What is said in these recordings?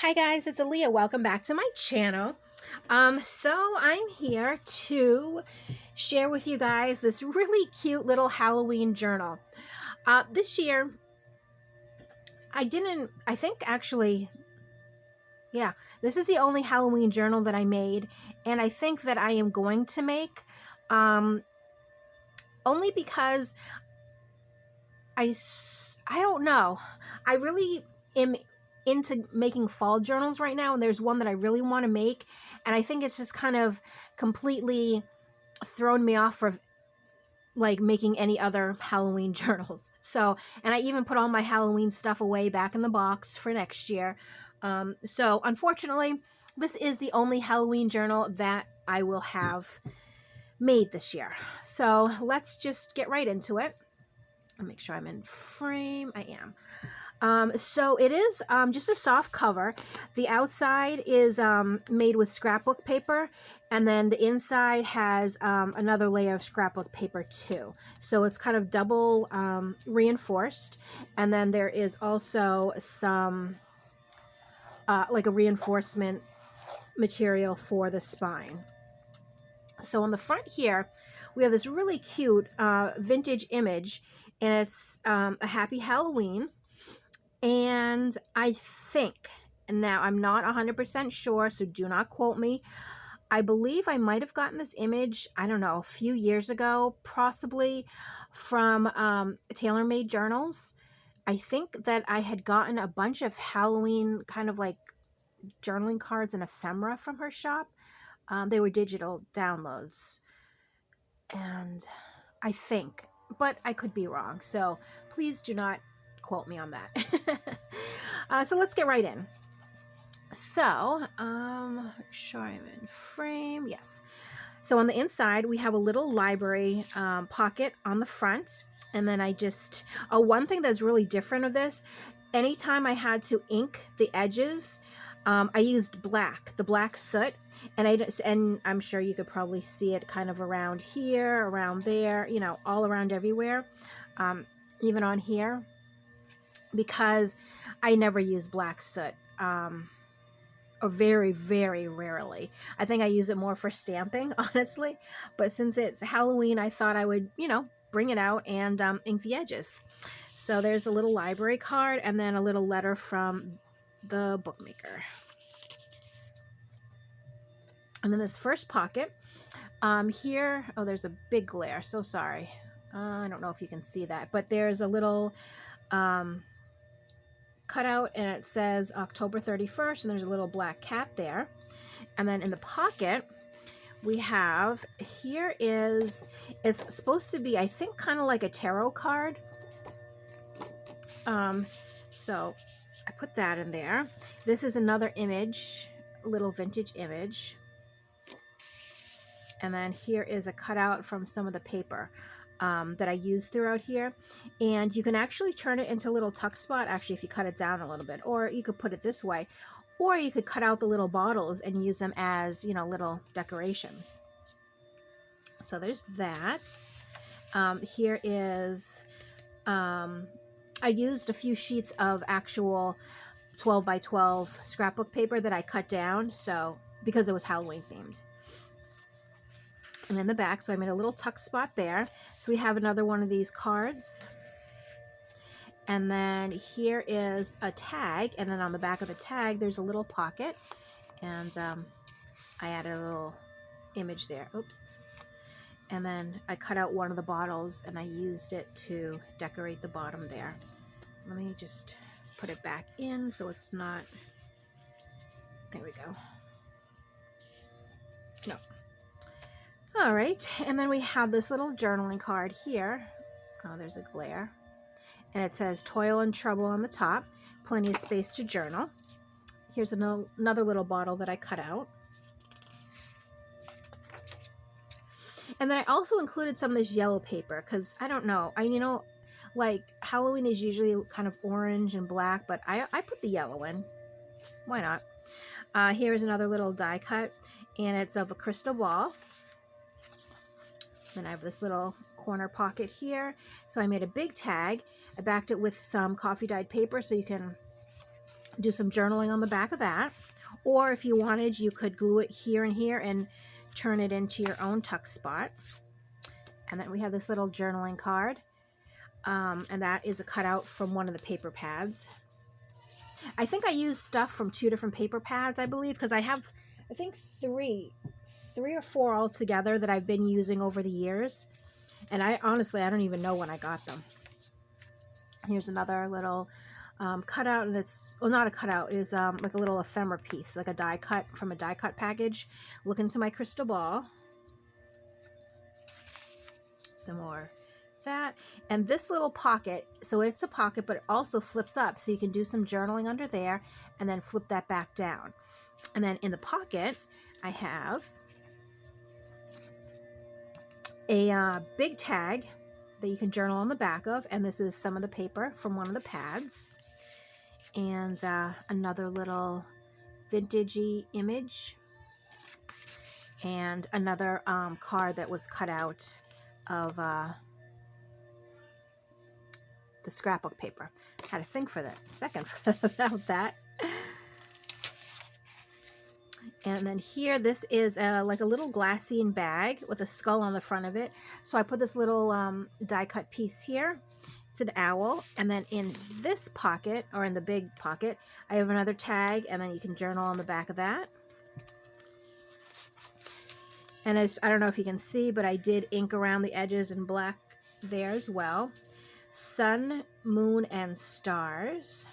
Hi guys, it's Alia. Welcome back to my channel. So I'm here to share with you guys this really cute little Halloween journal. This year, I think actually, yeah, this is the only Halloween journal that I made, and I think that I am going to make, only because I don't know. I really am into making fall journals right now, and there's one that I really want to make, and I think it's just kind of completely thrown me off for like making any other Halloween journals. So, and I even put all my Halloween stuff away back in the box for next year. So unfortunately, this is the only Halloween journal that I will have made this year. So let's just get right into it. I'll make sure I'm in frame. I am. So it is just a soft cover. The outside is made with scrapbook paper, and then the inside has another layer of scrapbook paper too. So it's kind of double reinforced, and then there is also some like a reinforcement material for the spine. So on the front here, we have this really cute vintage image, and it's a happy Halloween. And I think, and now I'm not 100% sure, so do not quote me. I believe I might have gotten this image, I don't know, a few years ago, possibly from TaylorMade Journals. I think that I had gotten a bunch of Halloween kind of like journaling cards and ephemera from her shop. They were digital downloads. And I think, but I could be wrong. So please do not quote me on that. So let's get right in. So, make sure I'm in frame. Yes. So on the inside, we have a little library pocket on the front. And then one thing that's really different of this, anytime I had to ink the edges, I used the black soot, and I'm sure you could probably see it kind of around here, around there, you know, all around everywhere, even on here, because I never use black soot, or very, very rarely. I think I use it more for stamping, honestly, but since it's Halloween, I thought I would, you know, bring it out and ink the edges. So there's a little library card, and then a little letter from the bookmaker. And in this first pocket, here, oh, there's a big glare, so sorry. I don't know if you can see that, but there's a little cutout, and it says October 31st, and there's a little black cat there. And then in the pocket, we have, it's supposed to be, I think, kind of like a tarot card. So I put that in there. This is another image, a little vintage image. And then here is a cutout from some of the paper that I used throughout here. And you can actually turn it into a little tuck spot, actually, if you cut it down a little bit. Or you could put it this way. Or you could cut out the little bottles and use them as, you know, little decorations. So there's that. Here is... I used a few sheets of actual 12 by 12 scrapbook paper that I cut down, so because it was Halloween themed. And in the back, so I made a little tuck spot there. So we have another one of these cards. And then here is a tag, and then on the back of the tag, there's a little pocket. And I added a little image there. Oops. And then I cut out one of the bottles, and I used it to decorate the bottom there. Let me just put it back in so it's not... There we go. No. All right, and then we have this little journaling card here. Oh, there's a glare. And it says Toil and Trouble on the top. Plenty of space to journal. Here's another little bottle that I cut out. And then I also included some of this yellow paper because I don't know. Like Halloween is usually kind of orange and black, but I put the yellow in. Why not? Here's another little die cut, and it's of a crystal ball. Then I have this little corner pocket here. So I made a big tag. I backed it with some coffee dyed paper so you can do some journaling on the back of that. Or if you wanted, you could glue it here and here and turn it into your own tuck spot. And then we have this little journaling card. And that is a cutout from one of the paper pads. I think I used stuff from 2 different paper pads, I believe, because I have, I think, three or four altogether that I've been using over the years. And I honestly, I don't even know when I got them. Here's another little cutout, and it's, well, not a cutout, it is like a little ephemera piece, like a die cut from a die cut package. Look into my crystal ball. Some more that, and this little pocket, so it's a pocket, but it also flips up, so you can do some journaling under there and then flip that back down. And then in the pocket, I have a big tag that you can journal on the back of, and this is some of the paper from one of the pads, and another little vintagey image, and another card that was cut out of the scrapbook paper. Had to think for that second about that. And then here, this is like a little glassine bag with a skull on the front of it. So I put this little die cut piece here. It's an owl. And then in this pocket, or in the big pocket, I have another tag, and then you can journal on the back of that. And I don't know if you can see, but I did ink around the edges in black there as well. Sun, moon, and stars.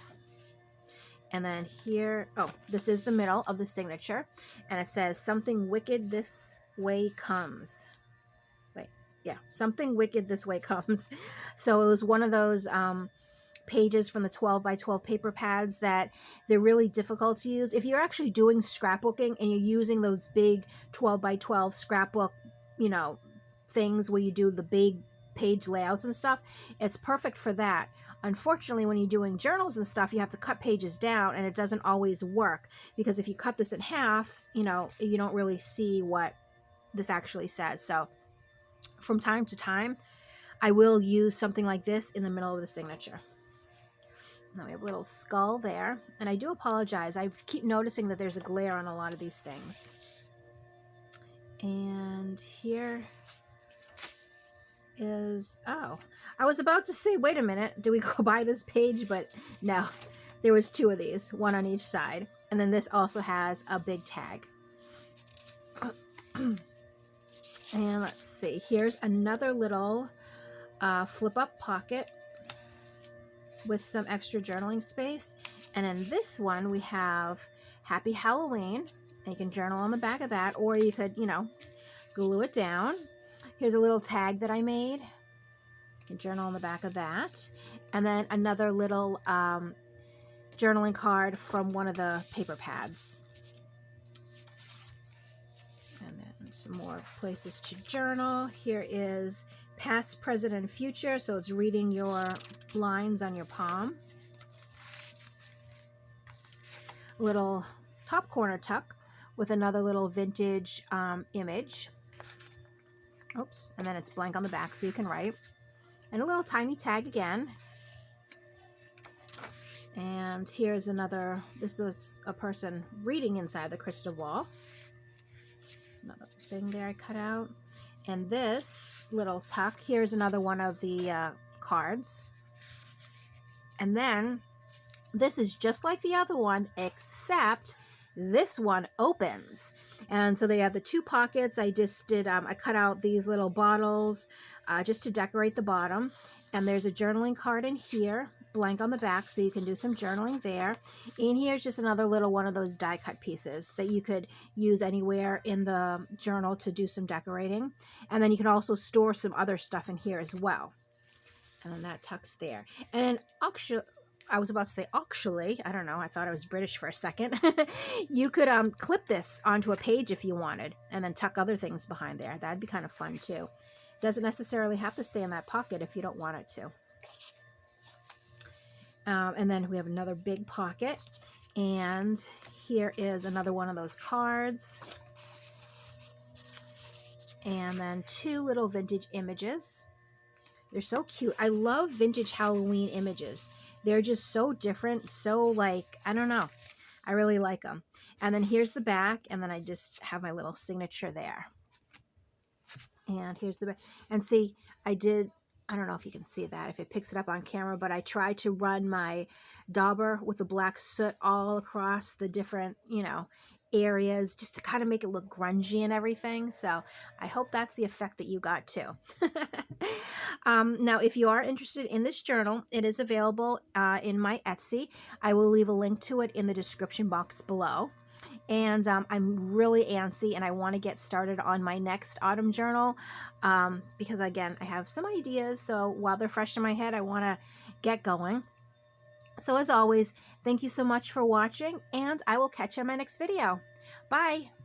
And then here, oh, this is the middle of the signature, and it says, something wicked this way comes. Wait, yeah, something wicked this way comes. So it was one of those pages from the 12 by 12 paper pads that they're really difficult to use. If you're actually doing scrapbooking and you're using those big 12 by 12 scrapbook, you know, things where you do the big page layouts and stuff, it's perfect for that. Unfortunately, when you're doing journals and stuff, you have to cut pages down, and it doesn't always work, because if you cut this in half, you know, you don't really see what this actually says. So from time to time, I will use something like this in the middle of the signature. Now we have a little skull there, and I do apologize. I keep noticing that there's a glare on a lot of these things. And here is, oh, I was about to say, wait a minute, do we go by this page? But no, there was 2 of these, one on each side. And then this also has a big tag. And let's see, here's another little flip up pocket with some extra journaling space. And in this one, we have Happy Halloween, and you can journal on the back of that, or you could, you know, glue it down. Here's a little tag that I made. You can journal on the back of that. And then another little journaling card from one of the paper pads. And then some more places to journal. Here is past, present, and future. So it's reading your lines on your palm. Little top corner tuck with another little vintage image. Oops, and then it's blank on the back, so you can write. And a little tiny tag again. And here's another, this is a person reading inside the crystal ball. There's another thing there I cut out. And this little tuck, here's another one of the cards. And then this is just like the other one, except this one opens. And so they have the 2 pockets. I just did, I cut out these little bottles just to decorate the bottom. And there's a journaling card in here, blank on the back, so you can do some journaling there. In here's just another little one of those die cut pieces that you could use anywhere in the journal to do some decorating. And then you can also store some other stuff in here as well. And then that tucks there. And actually, I was about to say, actually, I don't know, I thought I was British for a second. You could clip this onto a page if you wanted, and then tuck other things behind there. That'd be kind of fun too. Doesn't necessarily have to stay in that pocket if you don't want it to. And then we have another big pocket, and here is another one of those cards. And then 2 little vintage images. They're so cute. I love vintage Halloween images. They're just so different, so like, I don't know. I really like them. And then here's the back, and then I just have my little signature there. And here's the back. And see, I don't know if you can see that, if it picks it up on camera, but I tried to run my dauber with the black soot all across the different, you know, areas, just to kind of make it look grungy and everything. So I hope that's the effect that you got too. Now, if you are interested in this journal, it is available in my Etsy. I will leave a link to it in the description box below. And I'm really antsy, and I want to get started on my next autumn journal because, again, I have some ideas. So while they're fresh in my head, I want to get going. So as always, thank you so much for watching, and I will catch you in my next video. Bye!